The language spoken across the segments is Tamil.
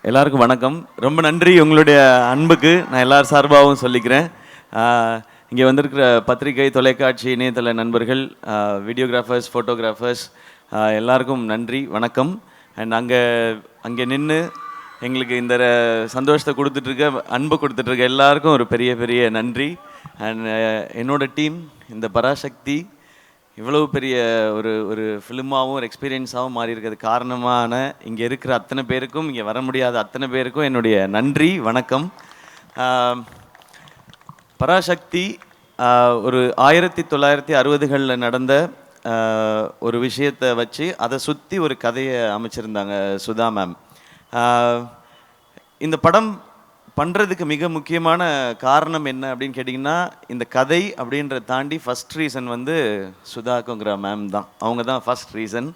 எல்லாருக்கும் வணக்கம். ரொம்ப நன்றி உங்களுடைய அன்புக்கு நான் எல்லார் சார்பாகவும் சொல்லிக்கிறேன். இங்கே வந்திருக்கிற பத்திரிகை, தொலைக்காட்சி, இணையதள நண்பர்கள், வீடியோகிராஃபர்ஸ், ஃபோட்டோகிராஃபர்ஸ் எல்லாருக்கும் நன்றி, வணக்கம். அண்ட் அங்கே நின்று எங்களுக்கு இந்த சந்தோஷத்தை கொடுத்துட்ருக்க, அன்பு கொடுத்துட்ருக்க எல்லாருக்கும் ஒரு பெரிய பெரிய நன்றி. அண்ட் என்னோடய டீம், இந்த பராசக்தி இவ்வளவு பெரிய ஒரு ஃபிலிமாகவும் ஒரு எக்ஸ்பீரியன்ஸாகவும் மாறி இருக்கிறது காரணமான இங்கே இருக்கிற அத்தனை பேருக்கும், இங்கே வர முடியாத அத்தனை பேருக்கும் என்னுடைய நன்றி, வணக்கம். பராசக்தி ஒரு 1960களில் நடந்த ஒரு விஷயத்தை வச்சு அதை சுற்றி ஒரு கதையை அமைச்சிருந்தாங்க சுதா மேம். இந்த படம் பண்ணுறதுக்கு மிக முக்கியமான காரணம் என்ன அப்படின்னு கேட்டிங்கன்னா, இந்த கதை அப்படின்றத தாண்டி ஃபஸ்ட் ரீசன் வந்து சுதாக்குங்கிற மேம் தான். அவங்க தான் ஃபஸ்ட் ரீசன்.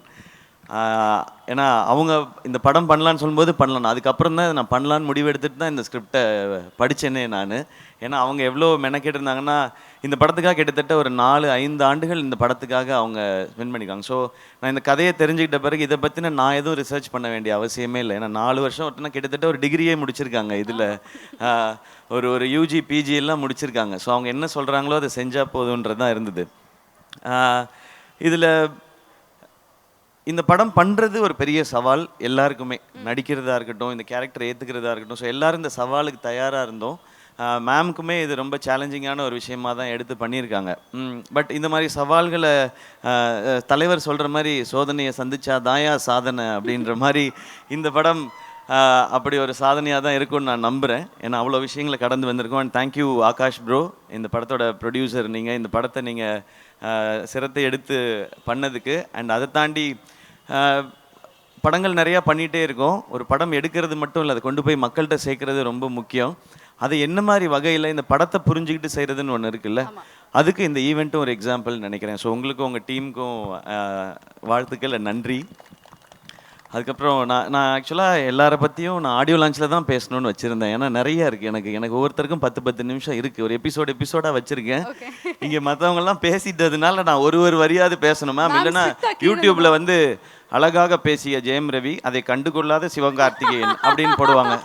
ஏன்னா அவங்க இந்த படம் பண்ணலான்னு சொல்லும்போது பண்ணலாம், அதுக்கப்புறம் தான் நான் பண்ணலான்னு முடிவு எடுத்துகிட்டு தான் இந்த ஸ்கிரிப்டை படித்தேனே நான். ஏன்னா அவங்க எவ்வளோ மெனக்கெட்டு இருந்தாங்கன்னா, இந்த படத்துக்காக கிட்டத்தட்ட ஒரு 4-5 ஆண்டுகள் இந்த படத்துக்காக அவங்க ஸ்பெண்ட் பண்ணியிருக்காங்க. ஸோ நான் இந்த கதையை தெரிஞ்சுக்கிட்ட பிறகு இதை பற்றின நான் எதுவும் ரிசர்ச் பண்ண வேண்டிய அவசியமே இல்லை. ஏன்னா 4 வருஷம் ஒருத்தனா கிட்டத்தட்ட ஒரு டிகிரியே முடிச்சிருக்காங்க, இதில் ஒரு யூஜி பிஜி எல்லாம் முடிச்சிருக்காங்க. ஸோ அவங்க என்ன சொல்கிறாங்களோ அதை செஞ்சால் போதுன்றது தான் இருந்தது. இதில் இந்த படம் பண்ணுறது ஒரு பெரிய சவால் எல்லாருக்குமே, நடிக்கிறதா இருக்கட்டும், இந்த கேரக்டரை ஏற்றுக்கிறதா இருக்கட்டும். ஸோ எல்லோரும் இந்த சவாலுக்கு தயாராக இருந்தோம். மேம்க்குமே இது ரொம்ப சேலஞ்சிங்கான ஒரு விஷயமாக தான் எடுத்து பண்ணியிருக்காங்க. பட் இந்த மாதிரி சவால்களை தலைவர் சொல்கிற மாதிரி சோதனையை சந்திச்சா தாயா சாதனை அப்படின்ற மாதிரி இந்த படம் அப்படி ஒரு சாதனையாக தான் இருக்கும்னு நான் நம்புகிறேன். ஏன்னா அவ்வளோ விஷயங்களை கடந்து வந்திருக்கோம். அண்ட் தேங்க்யூ ஆகாஷ் ப்ரோ, இந்த படத்தோட ப்ரொடியூசர் நீங்கள், இந்த படத்தை நீங்கள் சிரத்தை எடுத்து பண்ணதுக்கு. அண்ட் அதை தாண்டி படங்கள் நிறையா பண்ணிகிட்டே இருக்கோம். ஒரு படம் எடுக்கிறது மட்டும் இல்லை, அதை கொண்டு போய் மக்கள்கிட்ட சேர்க்குறது ரொம்ப முக்கியம். அது என்ன மாதிரி வகையில் இந்த படத்தை புரிஞ்சுக்கிட்டு செய்கிறதுன்னு ஒன்று இருக்குல்ல, அதுக்கு இந்த ஈவெண்ட்டும் ஒரு எக்ஸாம்பிள் நினைக்கிறேன். ஸோ உங்களுக்கும் உங்கள் டீமுக்கும் வாழ்த்துக்கள், நன்றி. அதுக்கப்புறம் நான் ஆக்சுவலாக எல்லாரை பற்றியும் நான் ஆடியோ லான்ச்சில் தான் பேசணும்னு வச்சுருந்தேன். ஏன்னா நிறையா இருக்குது, எனக்கு ஒவ்வொருத்தருக்கும் 10 நிமிஷம் இருக்குது. ஒரு எபிசோடாக வச்சுருக்கேன். இங்கே மற்றவங்கெல்லாம் பேசிட்டதுனால நான் ஒரு வரியாவது பேசணும் மேம். இல்லைன்னா யூடியூப்பில் வந்து அழகாக பேசிய ஜெயம் ரவி, அதை கண்டுகொள்ளாத சிவகார்த்திகேயன் அப்படின்னு போடுவாங்க.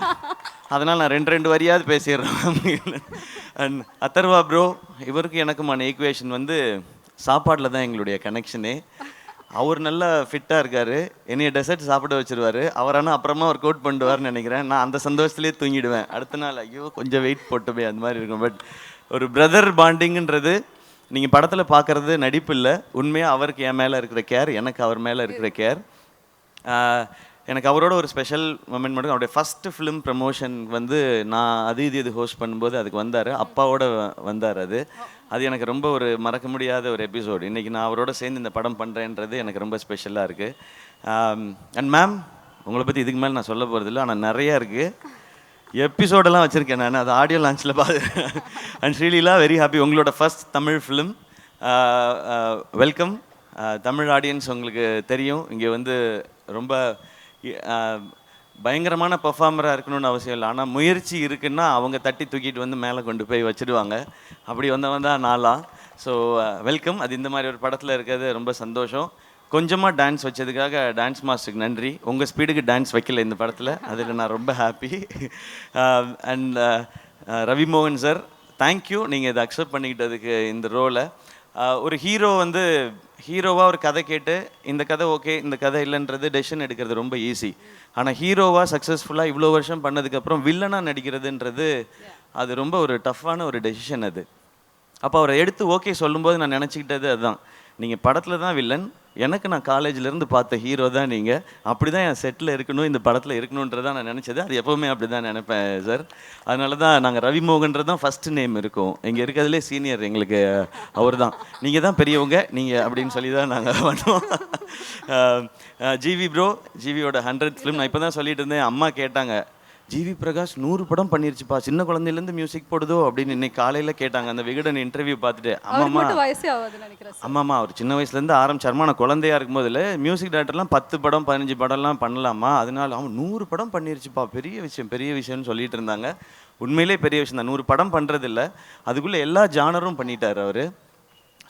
அதனால் நான் 2 வரியாவது பேசிடுறேன். அண்ட் அதர்வா ப்ரோ, இவருக்கு எனக்குமான ஈக்குவேஷன் வந்து சாப்பாட்டில் தான் எங்களுடைய கனெக்ஷனே. அவர் நல்லா ஃபிட்டாக இருக்கார், என்னைய டெசர்ட் சாப்பிட வச்சுருவார். அவர் ஆனால் அப்புறமா ஒர்க் அவுட் பண்ணுவார்னு நினைக்கிறேன். நான் அந்த சந்தோஷத்துலேயே தூங்கிடுவேன். அடுத்த நாள் ஐயோ கொஞ்சம் வெயிட் போட்டுமே அந்த மாதிரி இருக்கும். பட் ஒரு பிரதர் பாண்டிங்குன்றது நீங்கள் படத்தில் பார்க்குறது நடிப்பு இல்லை, உண்மையாக அவருக்கு என் மேலே இருக்கிற கேர், எனக்கு அவர் மேலே இருக்கிற கேர். எனக்கு அவரோட ஒரு ஸ்பெஷல் மொமெண்ட் மட்டும், அவருடைய ஃபஸ்ட்டு ஃபிலிம் ப்ரமோஷன் வந்து நான் இது ஹோஸ்ட் பண்ணும்போது அதுக்கு வந்தார், அப்பாவோட வந்தார். அது எனக்கு ரொம்ப ஒரு மறக்க முடியாத ஒரு எபிசோடு. இன்றைக்கி நான் அவரோட சேர்ந்து இந்த படம் பண்ணுறேன்றது எனக்கு ரொம்ப ஸ்பெஷலாக இருக்குது. அண்ட் மேம், உங்களை பற்றி இதுக்கு மேலே நான் சொல்ல போகிறதில்ல, ஆனால் நிறையா இருக்குது. எபிசோடெல்லாம் வச்சுருக்கேன் நான், அது ஆடியோ லான்ச்சில் பார்த்து. அண்ட் ஸ்ரீலீலா, வெரி ஹாப்பி, உங்களோட first Tamil film. Welcome. Tamil audience உங்களுக்கு தெரியும், இங்கே வந்து ரொம்ப பயங்கரமான பர்ஃபார்மராக இருக்கணும்னு அவசியம் இல்லை, ஆனால் முயற்சி இருக்குன்னா அவங்க தட்டி தூக்கிட்டு வந்து மேலே கொண்டு போய் வச்சுடுவாங்க. அப்படி வந்தவன் தான் நாளாக. So welcome. அது இந்த மாதிரி ஒரு படத்தில் இருக்கிறது ரொம்ப சந்தோஷம். கொஞ்சமாக டான்ஸ் வச்சதுக்காக டான்ஸ் மாஸ்டருக்கு நன்றி. உங்கள் ஸ்பீடுக்கு டான்ஸ் வைக்கல இந்த படத்தில், அதில் நான் ரொம்ப ஹாப்பி. அண்ட் ரவி மோகன் சார், தேங்க்யூ, நீங்கள் இதை அக்செப்ட் பண்ணிக்கிட்டதுக்கு இந்த ரோலை. ஒரு ஹீரோ வந்து ஹீரோவாக ஒரு கதை கேட்டு இந்த கதை ஓகே, இந்த கதை இல்லைன்றது டெசிஷன் எடுக்கிறது ரொம்ப ஈஸி. ஆனால் ஹீரோவாக சக்ஸஸ்ஃபுல்லாக இவ்வளோ வருஷம் பண்ணதுக்கப்புறம் வில்லனாக நடிக்கிறதுன்றது அது ரொம்ப ஒரு டஃப்பான ஒரு டெசிஷன் அது. அப்போ அவரை எடுத்து ஓகே சொல்லும்போது நான் நினச்சிக்கிட்டது அதுதான், நீங்கள் படத்தில் தான் வில்லன், எனக்கு நான் காலேஜிலேருந்து பார்த்த ஹீரோ தான் நீங்கள், அப்படி தான் என் செட்டில் இருக்கணும், இந்த படத்தில் இருக்கணுன்றதான் நான் நினச்சது. அது எப்போவுமே அப்படி தான் நினைப்பேன் சார். அதனால தான் நாங்கள் ரவிமோகன்றது தான் ஃபஸ்ட்டு நேம் இருக்கும். இங்கே இருக்கிறதுலே சீனியர் எங்களுக்கு அவர் தான். நீங்கள் தான் பெரியவங்க நீங்கள் அப்படின்னு சொல்லி தான் நாங்கள் பண்ணுவோம். ஜிவி ப்ரோ, ஜிவியோட 100th ஃபிலிம். நான் இப்போ தான் சொல்லிட்டு இருந்தேன், அம்மா கேட்டாங்க, ஜிவி பிரகாஷ் 100 படம் பண்ணிருச்சுப்பா, சின்ன குழந்தையிலேருந்து மியூசிக் போடுதோ அப்படின்னு இன்னைக்கு காலையில் கேட்டாங்க அந்த விகடன் இன்டர்வியூ பார்த்துட்டு. ஆமாம்மா, அவர் சின்ன வயசுலேருந்து ஆரம்பிச்சாருமா, நான் குழந்தையா இருக்கும் போதில் மியூசிக் டைரக்டர்லாம் 10 படம் 15 படம்லாம் பண்ணலாமா, அதனால அவன் 100 படம் பண்ணிருச்சுப்பா, பெரிய விஷயம்னு சொல்லிட்டு இருந்தாங்க. உண்மையிலே பெரிய விஷயம் தான். 100 படம் பண்ணுறதில்ல, அதுக்குள்ளே எல்லா ஜானரும் பண்ணிட்டார் அவர்.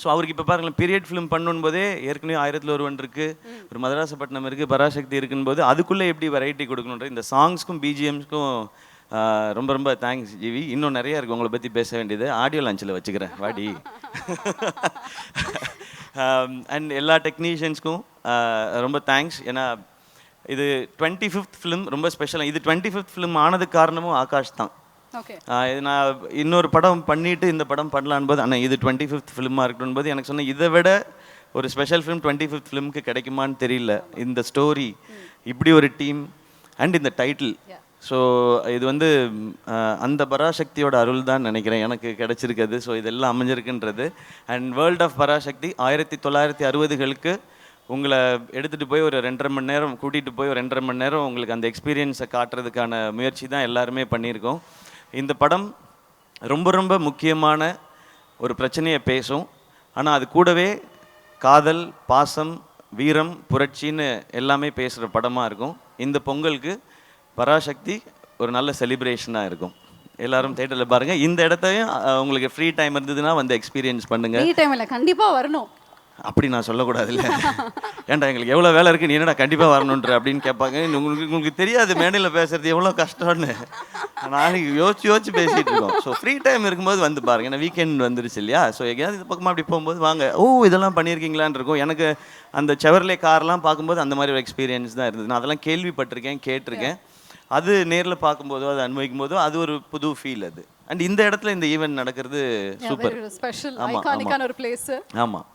ஸோ அவருக்கு இப்போ பாருங்களேன் பீரியட் ஃபிலிம் பண்ணும் போதே ஏற்கனவே 1001 இருக்குது, ஒரு மதராசப்பட்டினம் இருக்குது, பராசக்தி இருக்குன்னு போது அதுக்குள்ளே எப்படி வெரைட்டி கொடுக்கணுன்ற இந்த சாங்ஸ்க்கும் பிஜிஎம்ஸ்க்கும் ரொம்ப ரொம்ப தேங்க்ஸ் ஜிவி. இன்னும் நிறைய இருக்குது உங்களை பற்றி பேச வேண்டியது, ஆடியோ லான்ச்சில் வச்சுக்கிறேன் வாடி. அண்ட் எல்லா டெக்னீஷியன்ஸ்க்கும் ரொம்ப தேங்க்ஸ். ஏன்னா இது 25th ஃபிலிம், ரொம்ப ஸ்பெஷலாக. இது 25th ஃபிலிம் ஆனதுக்கு காரணமும் ஆகாஷ் தான். நான் இன்னொரு படம் பண்ணிட்டு இந்த படம் பண்ணலான் போது ஆனால் இது 25th ஃபிலிமாக இருக்கணும் போது எனக்கு சொன்னேன், இதை விட ஒரு ஸ்பெஷல் ஃபிலிம் 25th ஃபிலிமுக்கு கிடைக்குமான்னு தெரியல. இந்த ஸ்டோரி, இப்படி ஒரு டீம் அண்ட் இந்த டைட்டில். ஸோ இது வந்து அந்த பராசக்தியோட அருள் தான் நினைக்கிறேன் எனக்கு கிடைச்சிருக்குது. ஸோ இதெல்லாம் அமைஞ்சிருக்குன்றது. அண்ட் வேர்ல்ட் ஆஃப் பராசக்தி 1960களுக்கு உங்களை எடுத்துகிட்டு போய் ஒரு 2.5 மணி நேரம் கூட்டிகிட்டு போய் ஒரு 2.5 மணி நேரம் உங்களுக்கு அந்த எக்ஸ்பீரியன்ஸை காட்டுறதுக்கான முயற்சி தான் எல்லாருமே பண்ணியிருக்கோம். இந்த படம் ரொம்ப ரொம்ப முக்கியமான ஒரு பிரச்சனையை பேசும். ஆனால் அது கூடவே காதல், பாசம், வீரம், புரட்சின்னு எல்லாமே பேசுகிற படமாக இருக்கும். இந்த பொங்கலுக்கு பராசக்தி ஒரு நல்ல செலிப்ரேஷனாக இருக்கும். எல்லாரும் தேட்டரில் பாருங்கள். இந்த இடத்தையும் உங்களுக்கு ஃப்ரீ டைம் இருந்ததுன்னா வந்து எக்ஸ்பீரியன்ஸ் பண்ணுங்கள். ஃப்ரீ டைம் இல்லை, கண்டிப்பாக வரணும். அப்படி நான் சொல்லக்கூடாது இல்லை. ஏன்டா எங்களுக்கு எவ்வளோ வேலை இருக்குது, நீ என்னடா கண்டிப்பாக வரணுன்ற அப்படின்னு கேட்பாங்க. உங்களுக்கு தெரியாது மேடையில் பேசுறது எவ்வளோ கஷ்டம்னு. நாளைக்கு யோசிச்சு பேசிகிட்டு இருக்கோம். ஸோ ஃப்ரீ டைம் இருக்கும்போது வந்து பாருங்கள். ஏன்னா வீக்கெண்ட் வந்துருச்சு இல்லையா? ஸோ எங்கேயாவது இது பக்கமாக அப்படி போகும்போது வாங்க, ஓ இதெல்லாம் பண்ணியிருக்கீங்களான்னு இருக்கும். எனக்கு அந்த செவர்லே கார்லாம் பார்க்கும்போது அந்த மாதிரி ஒரு எக்ஸ்பீரியன்ஸ் தான் இருந்தது. நான் அதெல்லாம் கேள்விப்பட்டிருக்கேன், கேட்டிருக்கேன். அது நேரில் பார்க்கும்போதோ அது அனுபவிக்கும் போதோ அது ஒரு புது ஃபீல் அது. அண்ட் இந்த இடத்துல இந்த ஈவெண்ட் நடக்கிறது சூப்பர், ஸ்பெஷல், ஐகானிக்கான ஒரு பிளேஸ். ஆமாம்.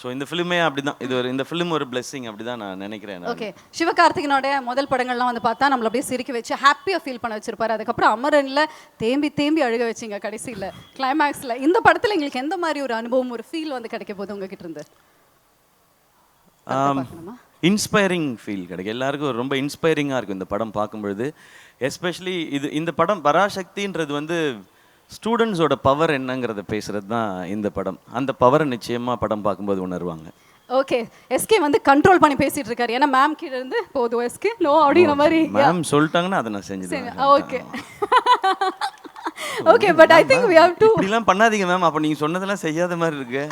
ஸோ இந்த ஃபிலிமே அப்படி தான், இந்த ஃபிலிம் ஒரு பிளெஸிங் அப்படி தான் நான் நினைக்கிறேன். ஓகே, சிவகார்த்திகனோட முதல் படங்கள்லாம் வந்து பார்த்தா நம்மள அப்படியே சிரிக்க வச்சு ஹாப்பியாக ஃபீல் பண்ண வச்சிருப்பாரு. அதுக்கப்புறம் அமரனில் தேம்பி அழுக வச்சிங்க கடைசியில் கிளைமேக்ஸில். இந்த படத்தில் எங்களுக்கு எந்த மாதிரி ஒரு அனுபவம், ஒரு ஃபீல் வந்து கிடைக்க போகுது உங்ககிட்ட இருந்து? இன்ஸ்பைரிங் ஃபீல் கிடைக்கும் எல்லாருக்கும். ரொம்ப இன்ஸ்பைரிங்காக இருக்கும் இந்த படம் பார்க்கும்பொழுது. எஸ்பெஷலி இந்த படம் பராசக்தின்றது வந்து ஸ்டூடெண்ட்ஸோட பவர் என்னங்கிறத பேசுகிறது தான் இந்த படம். அந்த பவரை நிச்சயமாக படம் பார்க்கும்போது உணர்வாங்க. ஓகே, எஸ்கே வந்து கண்ட்ரோல் பண்ணி பேசிட்டு இருக்காரு. ஏன்னா மேம் கீழ இருந்து போதும் எஸ்கே நோ அப்படிங்கிற மாதிரி மேம் சொல்லிட்டாங்கன்னா அதை நான் செஞ்சுடுவேன். Okay okay, but I think we have to இப்படிலாம் பண்ணாதீங்க மேம். அப்போ நீங்கள் சொன்னதெல்லாம் செய்யாத மாதிரி இருக்கு.